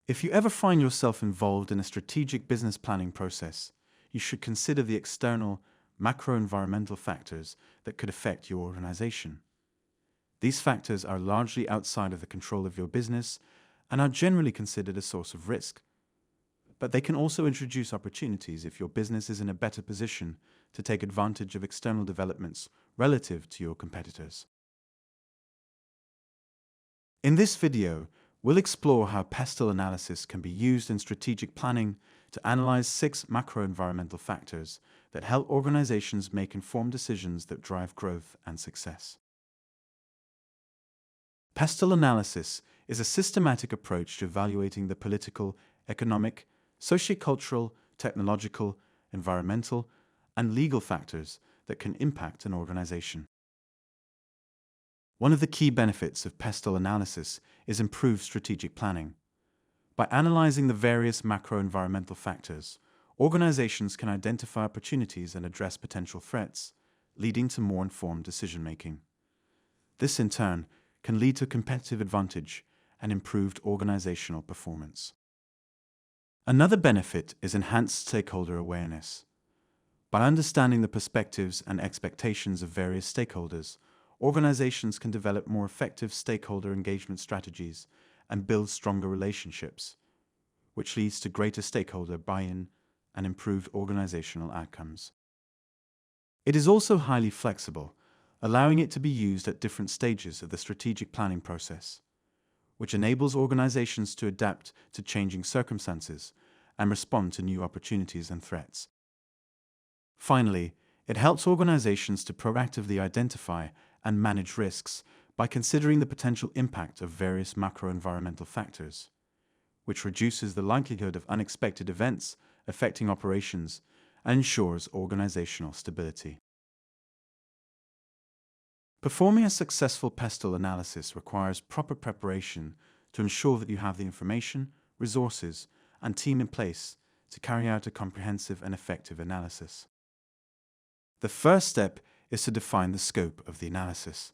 If you ever find yourself involved in a strategic business planning process, you should consider the external, macro-environmental factors that could affect your organization. These factors are largely outside of the control of your business and are generally considered a source of risk. But they can also introduce opportunities if your business is in a better position to take advantage of external developments relative to your competitors. In this video, we'll explore how PESTEL analysis can be used in strategic planning to analyze 6 macro-environmental factors that help organizations make informed decisions that drive growth and success. PESTEL analysis is a systematic approach to evaluating the political, economic, sociocultural, technological, environmental, and legal factors that can impact an organization. One of the key benefits of PESTEL analysis is improved strategic planning. By analyzing the various macro-environmental factors, organizations can identify opportunities and address potential threats, leading to more informed decision-making. This, in turn, can lead to competitive advantage and improved organizational performance. Another benefit is enhanced stakeholder awareness. By understanding the perspectives and expectations of various stakeholders, organizations can develop more effective stakeholder engagement strategies and build stronger relationships, which leads to greater stakeholder buy-in and improved organizational outcomes. It is also highly flexible, allowing it to be used at different stages of the strategic planning process, which enables organizations to adapt to changing circumstances and respond to new opportunities and threats. Finally, it helps organizations to proactively identify and manage risks by considering the potential impact of various macro-environmental factors, which reduces the likelihood of unexpected events affecting operations and ensures organizational stability. Performing a successful PESTEL analysis requires proper preparation to ensure that you have the information, resources, and team in place to carry out a comprehensive and effective analysis. The first step is to define the scope of the analysis.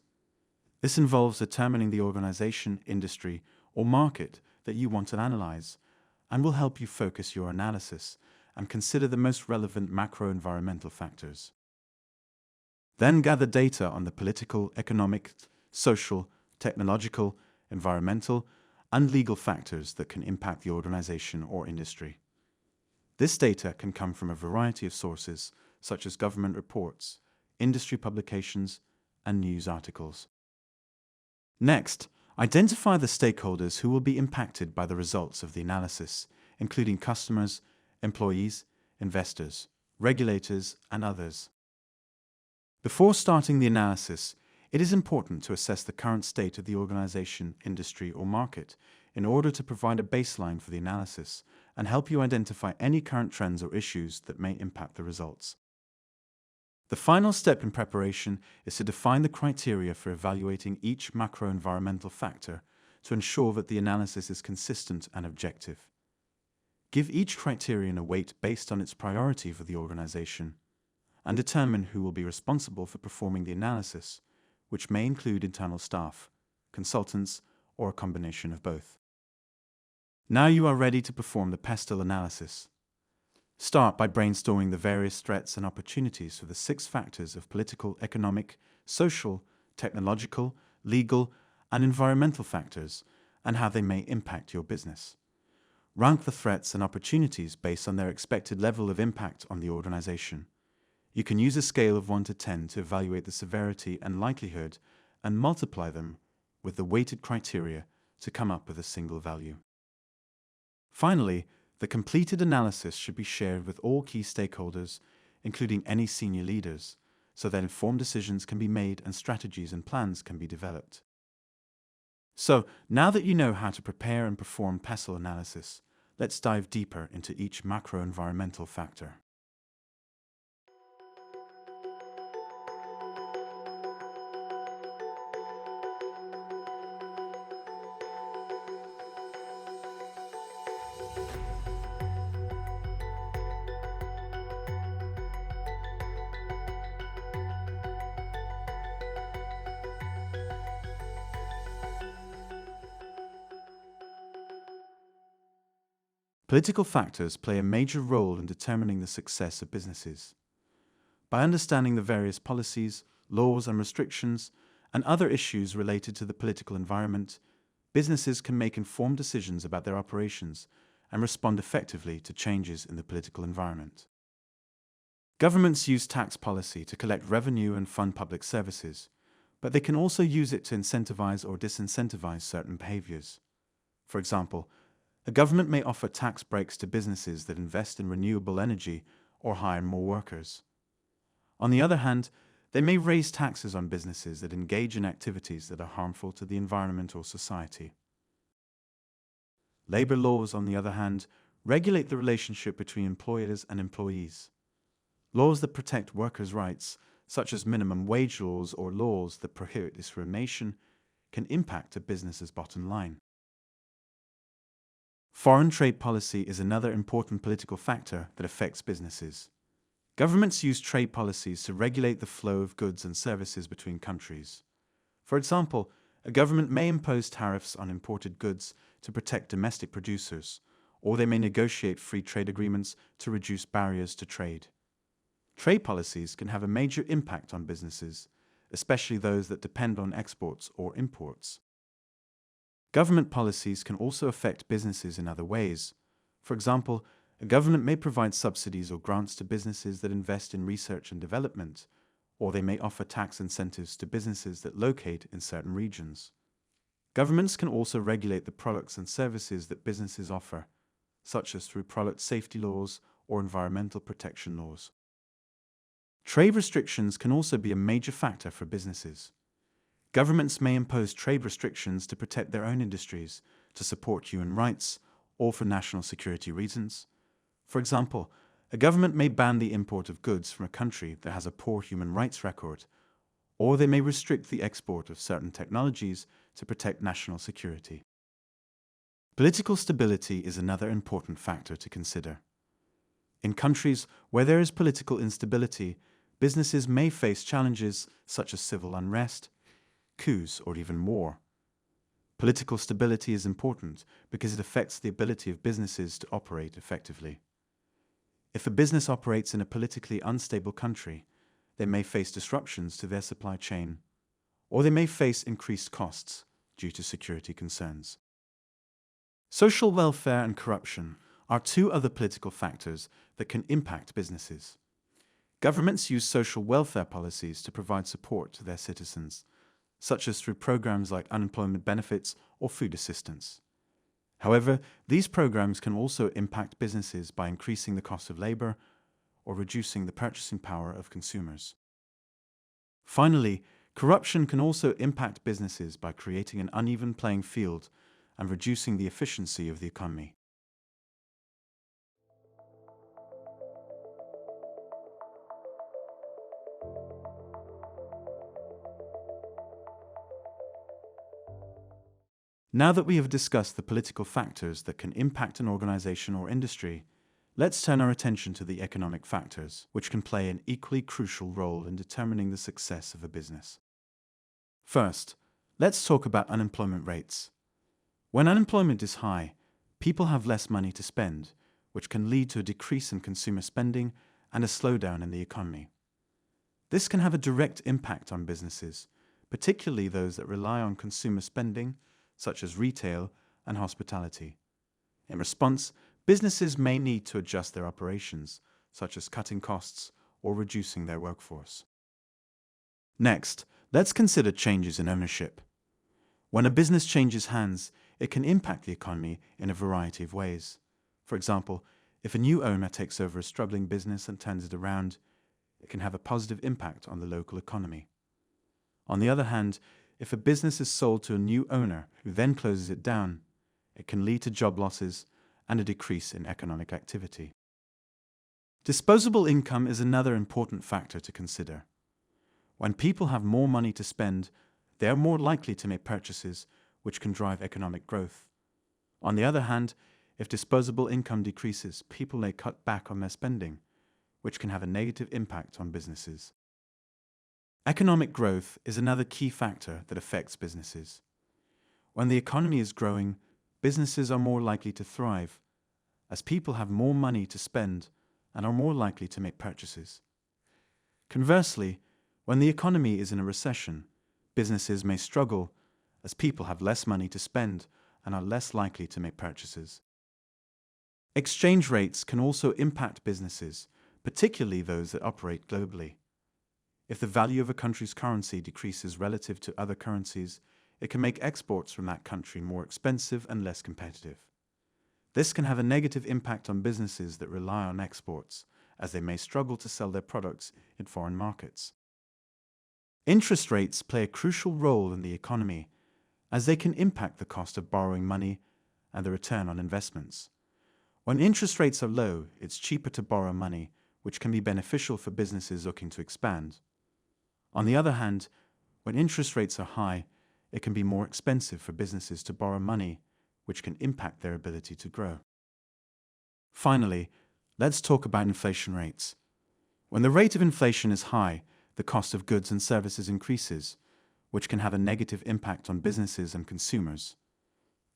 This involves determining the organization, industry, or market that you want to analyze, and will help you focus your analysis and consider the most relevant macro-environmental factors. Then gather data on the political, economic, social, technological, environmental, and legal factors that can impact the organization or industry. This data can come from a variety of sources, such as government reports, industry publications, and news articles. Next, identify the stakeholders who will be impacted by the results of the analysis, including customers, employees, investors, regulators, and others. Before starting the analysis, it is important to assess the current state of the organization, industry, or market in order to provide a baseline for the analysis and help you identify any current trends or issues that may impact the results. The final step in preparation is to define the criteria for evaluating each macro-environmental factor to ensure that the analysis is consistent and objective. Give each criterion a weight based on its priority for the organization, and determine who will be responsible for performing the analysis, which may include internal staff, consultants, or a combination of both. Now you are ready to perform the PESTEL analysis. Start by brainstorming the various threats and opportunities for the 6 factors of political, economic, social, technological, legal, and environmental factors, and how they may impact your business. Rank the threats and opportunities based on their expected level of impact on the organization. You can use a scale of 1 to 10 to evaluate the severity and likelihood and multiply them with the weighted criteria to come up with a single value. Finally, the completed analysis should be shared with all key stakeholders, including any senior leaders, so that informed decisions can be made and strategies and plans can be developed. So, now that you know how to prepare and perform PESTEL analysis, let's dive deeper into each macro-environmental factor. Political factors play a major role in determining the success of businesses. By understanding the various policies, laws and restrictions, and other issues related to the political environment, businesses can make informed decisions about their operations and respond effectively to changes in the political environment. Governments use tax policy to collect revenue and fund public services, but they can also use it to incentivize or disincentivize certain behaviors. For example, a government may offer tax breaks to businesses that invest in renewable energy or hire more workers. On the other hand, they may raise taxes on businesses that engage in activities that are harmful to the environment or society. Labor laws, on the other hand, regulate the relationship between employers and employees. Laws that protect workers' rights, such as minimum wage laws or laws that prohibit discrimination, can impact a business's bottom line. Foreign trade policy is another important political factor that affects businesses. Governments use trade policies to regulate the flow of goods and services between countries. For example, a government may impose tariffs on imported goods to protect domestic producers, or they may negotiate free trade agreements to reduce barriers to trade. Trade policies can have a major impact on businesses, especially those that depend on exports or imports. Government policies can also affect businesses in other ways. For example, a government may provide subsidies or grants to businesses that invest in research and development, or they may offer tax incentives to businesses that locate in certain regions. Governments can also regulate the products and services that businesses offer, such as through product safety laws or environmental protection laws. Trade restrictions can also be a major factor for businesses. Governments may impose trade restrictions to protect their own industries, to support human rights, or for national security reasons. For example, a government may ban the import of goods from a country that has a poor human rights record, or they may restrict the export of certain technologies to protect national security. Political stability is another important factor to consider. In countries where there is political instability, businesses may face challenges such as civil unrest, coups, or even war. Political stability is important because it affects the ability of businesses to operate effectively. If a business operates in a politically unstable country, they may face disruptions to their supply chain, or they may face increased costs due to security concerns. Social welfare and corruption are two other political factors that can impact businesses. Governments use social welfare policies to provide support to their citizens, such as through programs like unemployment benefits or food assistance. However, these programs can also impact businesses by increasing the cost of labor or reducing the purchasing power of consumers. Finally, corruption can also impact businesses by creating an uneven playing field and reducing the efficiency of the economy. Now that we have discussed the political factors that can impact an organization or industry, let's turn our attention to the economic factors, which can play an equally crucial role in determining the success of a business. First, let's talk about unemployment rates. When unemployment is high, people have less money to spend, which can lead to a decrease in consumer spending and a slowdown in the economy. This can have a direct impact on businesses, particularly those that rely on consumer spending, such as retail and hospitality. In response, businesses may need to adjust their operations, such as cutting costs or reducing their workforce. Next, let's consider changes in ownership. When a business changes hands, it can impact the economy in a variety of ways. For example, if a new owner takes over a struggling business and turns it around, it can have a positive impact on the local economy. On the other hand, if a business is sold to a new owner who then closes it down, it can lead to job losses and a decrease in economic activity. Disposable income is another important factor to consider. When people have more money to spend, they are more likely to make purchases, which can drive economic growth. On the other hand, if disposable income decreases, people may cut back on their spending, which can have a negative impact on businesses. Economic growth is another key factor that affects businesses. When the economy is growing, businesses are more likely to thrive, as people have more money to spend and are more likely to make purchases. Conversely, when the economy is in a recession, businesses may struggle as people have less money to spend and are less likely to make purchases. Exchange rates can also impact businesses, particularly those that operate globally. If the value of a country's currency decreases relative to other currencies, it can make exports from that country more expensive and less competitive. This can have a negative impact on businesses that rely on exports, as they may struggle to sell their products in foreign markets. Interest rates play a crucial role in the economy, as they can impact the cost of borrowing money and the return on investments. When interest rates are low, it's cheaper to borrow money, which can be beneficial for businesses looking to expand. On the other hand, when interest rates are high, it can be more expensive for businesses to borrow money, which can impact their ability to grow. Finally, let's talk about inflation rates. When the rate of inflation is high, the cost of goods and services increases, which can have a negative impact on businesses and consumers.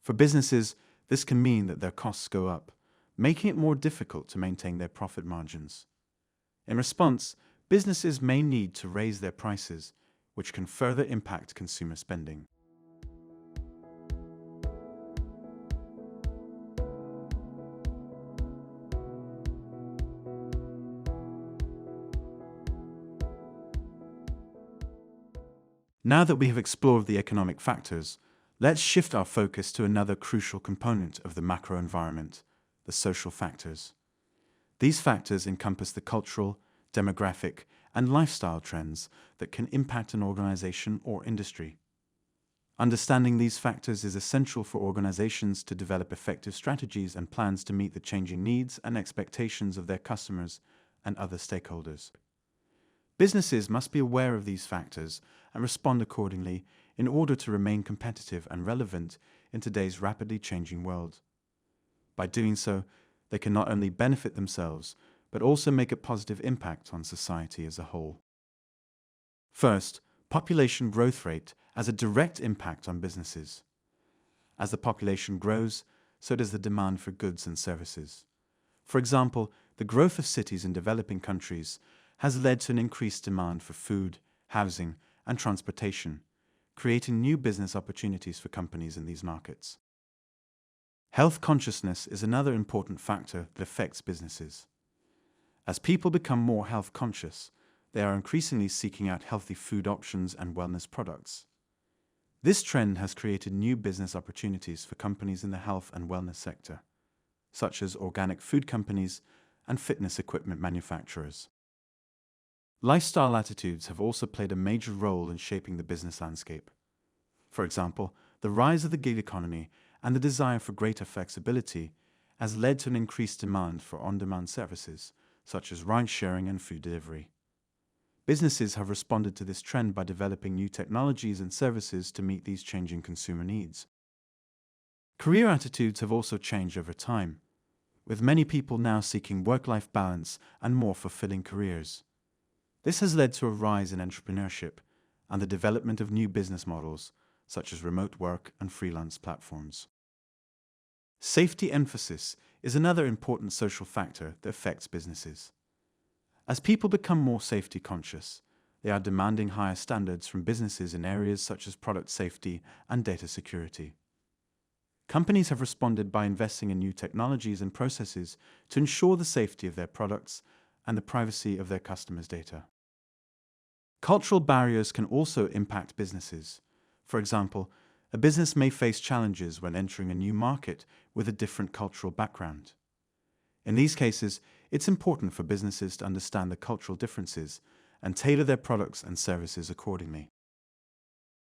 For businesses, this can mean that their costs go up, making it more difficult to maintain their profit margins. In response, businesses may need to raise their prices, which can further impact consumer spending. Now that we have explored the economic factors, let's shift our focus to another crucial component of the macro environment, the social factors. These factors encompass the cultural, demographic, and lifestyle trends that can impact an organization or industry. Understanding these factors is essential for organizations to develop effective strategies and plans to meet the changing needs and expectations of their customers and other stakeholders. Businesses must be aware of these factors and respond accordingly in order to remain competitive and relevant in today's rapidly changing world. By doing so, they can not only benefit themselves, but also make a positive impact on society as a whole. First, population growth rate has a direct impact on businesses. As the population grows, so does the demand for goods and services. For example, the growth of cities in developing countries has led to an increased demand for food, housing, and transportation, creating new business opportunities for companies in these markets. Health consciousness is another important factor that affects businesses. As people become more health conscious, they are increasingly seeking out healthy food options and wellness products. This trend has created new business opportunities for companies in the health and wellness sector, such as organic food companies and fitness equipment manufacturers. Lifestyle attitudes have also played a major role in shaping the business landscape. For example, the rise of the gig economy and the desire for greater flexibility has led to an increased demand for on-demand services, such as ride-sharing and food delivery. Businesses have responded to this trend by developing new technologies and services to meet these changing consumer needs. Career attitudes have also changed over time, with many people now seeking work-life balance and more fulfilling careers. This has led to a rise in entrepreneurship and the development of new business models, such as remote work and freelance platforms. Safety emphasis is another important social factor that affects businesses. As people become more safety conscious, they are demanding higher standards from businesses in areas such as product safety and data security. Companies have responded by investing in new technologies and processes to ensure the safety of their products and the privacy of their customers' data. Cultural barriers can also impact businesses. For example, a business may face challenges when entering a new market with a different cultural background. In these cases, it's important for businesses to understand the cultural differences and tailor their products and services accordingly.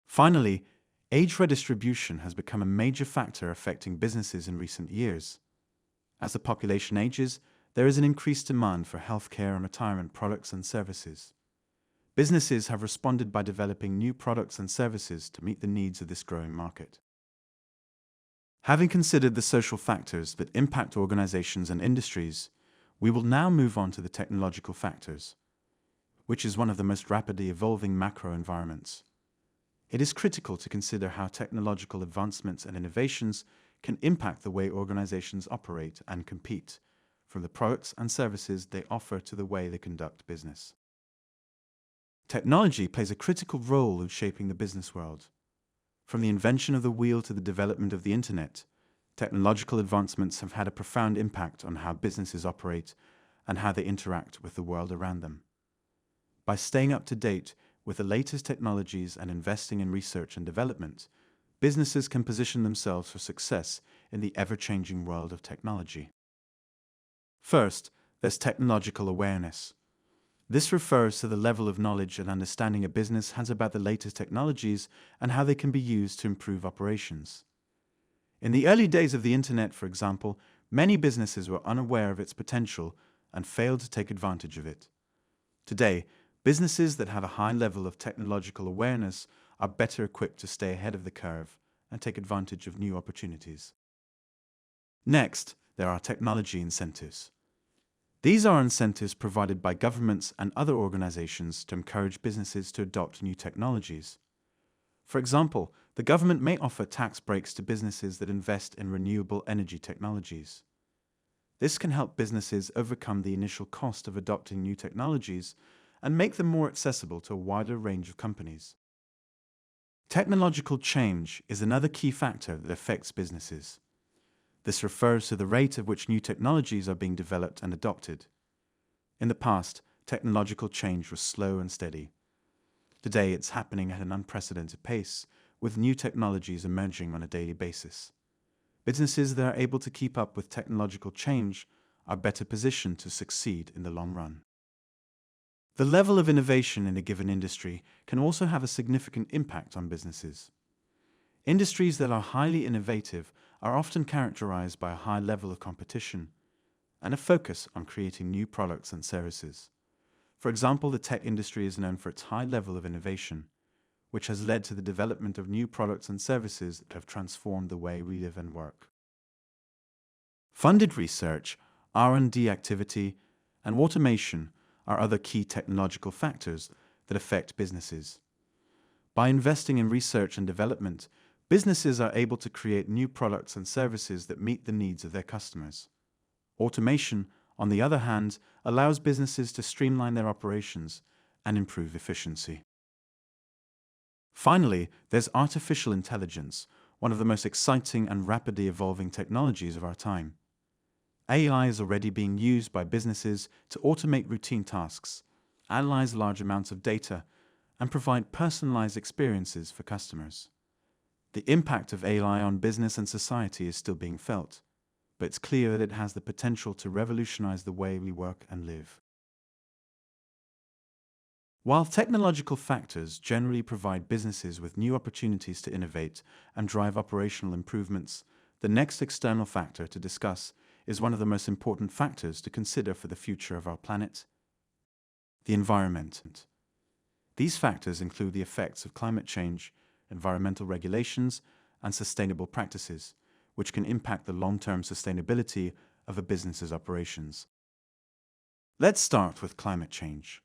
Finally, age redistribution has become a major factor affecting businesses in recent years. As the population ages, there is an increased demand for healthcare and retirement products and services. Businesses have responded by developing new products and services to meet the needs of this growing market. Having considered the social factors that impact organizations and industries, we will now move on to the technological factors, which is one of the most rapidly evolving macro environments. It is critical to consider how technological advancements and innovations can impact the way organizations operate and compete, from the products and services they offer to the way they conduct business. Technology plays a critical role in shaping the business world. From the invention of the wheel to the development of the internet, technological advancements have had a profound impact on how businesses operate and how they interact with the world around them. By staying up to date with the latest technologies and investing in research and development, businesses can position themselves for success in the ever-changing world of technology. First, there's technological awareness. This refers to the level of knowledge and understanding a business has about the latest technologies and how they can be used to improve operations. In the early days of the internet, for example, many businesses were unaware of its potential and failed to take advantage of it. Today, businesses that have a high level of technological awareness are better equipped to stay ahead of the curve and take advantage of new opportunities. Next, there are technology incentives. These are incentives provided by governments and other organizations to encourage businesses to adopt new technologies. For example, the government may offer tax breaks to businesses that invest in renewable energy technologies. This can help businesses overcome the initial cost of adopting new technologies and make them more accessible to a wider range of companies. Technological change is another key factor that affects businesses. This refers to the rate at which new technologies are being developed and adopted. In the past, technological change was slow and steady. Today, it's happening at an unprecedented pace, with new technologies emerging on a daily basis. Businesses that are able to keep up with technological change are better positioned to succeed in the long run. The level of innovation in a given industry can also have a significant impact on businesses. Industries that are highly innovative are often characterized by a high level of competition and a focus on creating new products and services. For example, the tech industry is known for its high level of innovation, which has led to the development of new products and services that have transformed the way we live and work. Funded research, R&D activity, and automation are other key technological factors that affect businesses. By investing in research and development, businesses are able to create new products and services that meet the needs of their customers. Automation, on the other hand, allows businesses to streamline their operations and improve efficiency. Finally, there's artificial intelligence, one of the most exciting and rapidly evolving technologies of our time. AI is already being used by businesses to automate routine tasks, analyze large amounts of data, and provide personalized experiences for customers. The impact of AI on business and society is still being felt, but it's clear that it has the potential to revolutionize the way we work and live. While technological factors generally provide businesses with new opportunities to innovate and drive operational improvements, the next external factor to discuss is one of the most important factors to consider for the future of our planet: the environment. These factors include the effects of climate change, environmental regulations, and sustainable practices, which can impact the long-term sustainability of a business's operations. Let's start with climate change.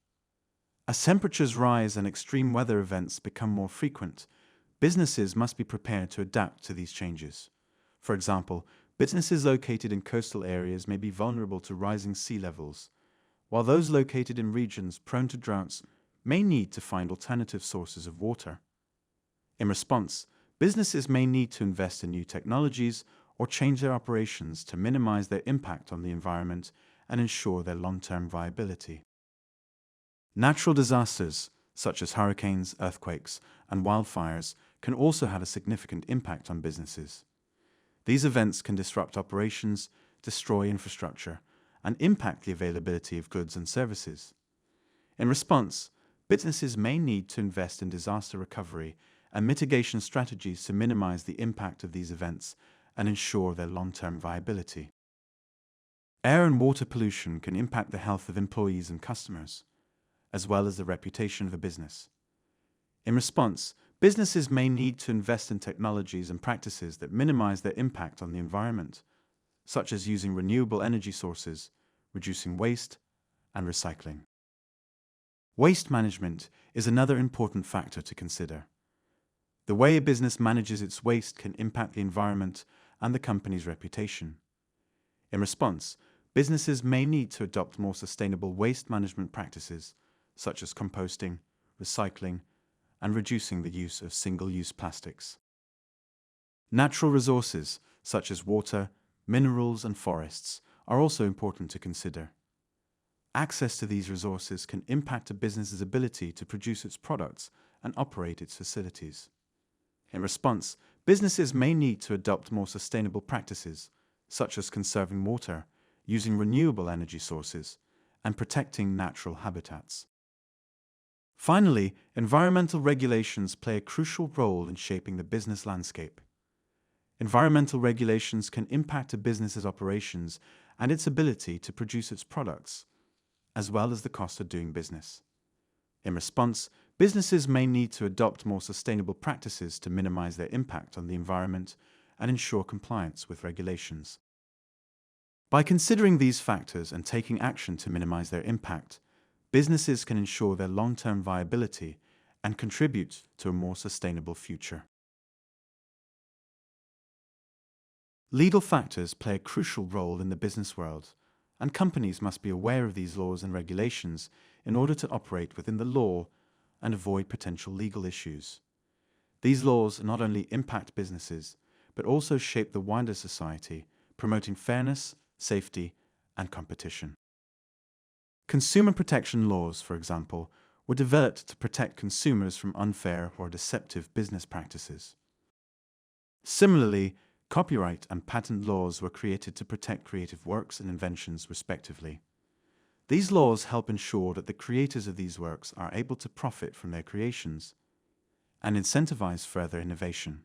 As temperatures rise and extreme weather events become more frequent, businesses must be prepared to adapt to these changes. For example, businesses located in coastal areas may be vulnerable to rising sea levels, while those located in regions prone to droughts may need to find alternative sources of water. In response, businesses may need to invest in new technologies or change their operations to minimize their impact on the environment and ensure their long-term viability. Natural disasters, such as hurricanes, earthquakes, and wildfires, can also have a significant impact on businesses. These events can disrupt operations, destroy infrastructure, and impact the availability of goods and services. In response, businesses may need to invest in disaster recovery and mitigation strategies to minimize the impact of these events and ensure their long-term viability. Air and water pollution can impact the health of employees and customers, as well as the reputation of a business. In response, businesses may need to invest in technologies and practices that minimize their impact on the environment, such as using renewable energy sources, reducing waste, and recycling. Waste management is another important factor to consider. The way a business manages its waste can impact the environment and the company's reputation. In response, businesses may need to adopt more sustainable waste management practices, such as composting, recycling, and reducing the use of single-use plastics. Natural resources, such as water, minerals, and forests, are also important to consider. Access to these resources can impact a business's ability to produce its products and operate its facilities. In response, businesses may need to adopt more sustainable practices, such as conserving water, using renewable energy sources, and protecting natural habitats. Finally, environmental regulations play a crucial role in shaping the business landscape. Environmental regulations can impact a business's operations and its ability to produce its products, as well as the cost of doing business. In response, businesses may need to adopt more sustainable practices to minimize their impact on the environment and ensure compliance with regulations. By considering these factors and taking action to minimize their impact, businesses can ensure their long-term viability and contribute to a more sustainable future. Legal factors play a crucial role in the business world, and companies must be aware of these laws and regulations in order to operate within the law and avoid potential legal issues. These laws not only impact businesses, but also shape the wider society, promoting fairness, safety, and competition. Consumer protection laws, for example, were developed to protect consumers from unfair or deceptive business practices. Similarly, copyright and patent laws were created to protect creative works and inventions, respectively. These laws help ensure that the creators of these works are able to profit from their creations and incentivize further innovation.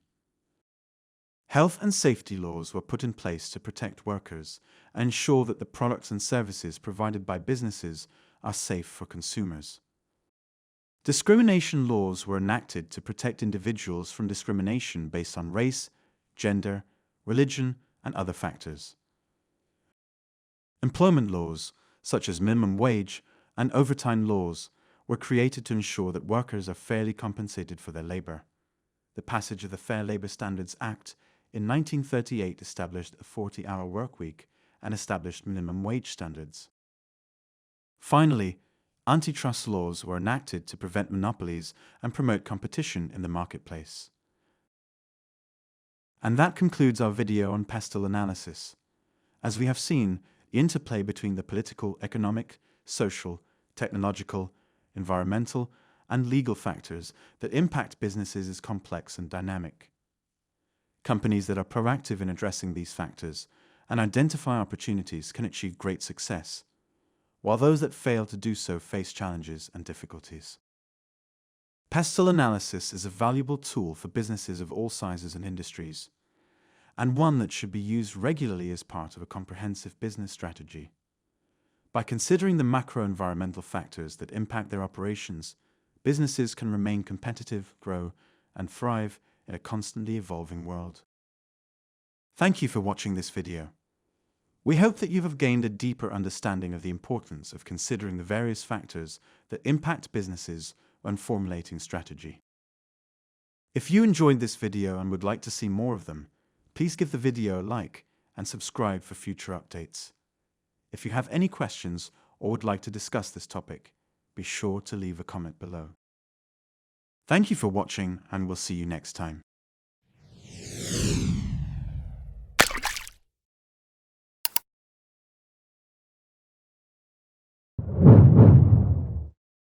Health and safety laws were put in place to protect workers and ensure that the products and services provided by businesses are safe for consumers. Discrimination laws were enacted to protect individuals from discrimination based on race, gender, religion, and other factors. Employment laws, such as minimum wage and overtime laws, were created to ensure that workers are fairly compensated for their labor. The passage of the Fair Labor Standards Act in 1938 established a 40-hour workweek and established minimum wage standards. Finally, antitrust laws were enacted to prevent monopolies and promote competition in the marketplace. And that concludes our video on PESTEL analysis. As we have seen, the interplay between the political, economic, social, technological, environmental, and legal factors that impact businesses is complex and dynamic. Companies that are proactive in addressing these factors and identify opportunities can achieve great success, while those that fail to do so face challenges and difficulties. PESTEL analysis is a valuable tool for businesses of all sizes and industries, and one that should be used regularly as part of a comprehensive business strategy. By considering the macro-environmental factors that impact their operations, businesses can remain competitive, grow, and thrive in a constantly evolving world. Thank you for watching this video. We hope that you have gained a deeper understanding of the importance of considering the various factors that impact businesses when formulating strategy. If you enjoyed this video and would like to see more of them, please give the video a like and subscribe for future updates. If you have any questions or would like to discuss this topic, be sure to leave a comment below. Thank you for watching, and we'll see you next time.